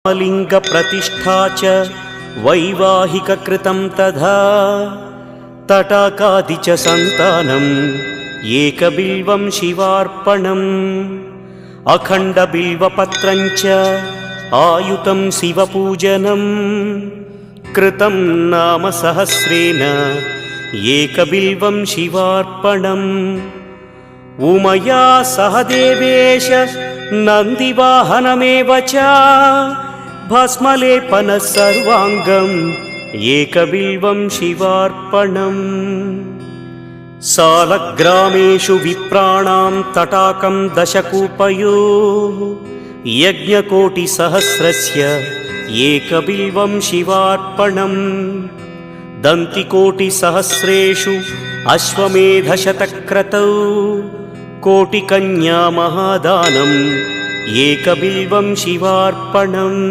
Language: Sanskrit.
लिंगप्रतिष्ठा च वैवाहिककृतं तथा तटाकादि च सन्तानम् एकबिल्वं शिवार्पणम् अखण्डबिल्वपत्रं च आयुतं शिवपूजनं कृतं नाम सहस्रेण एकबिल्वं शिवार्पणम् उमया सह देवेश नन्दिवाहनमेव च भस्मलेपन सर्वांगम् एकबिल्वं शिवार्पणम् सालग्रामेषु विप्राणां तटाकं दशकूपयोः यज्ञकोटिसहस्रस्य एकबिल्वं शिवार्पणम् दन्तिकोटिसहस्रेषु अश्वमेधशतक्रतौ कोटिकन्या महादानम् एकबिल्वं शिवार्पणम्।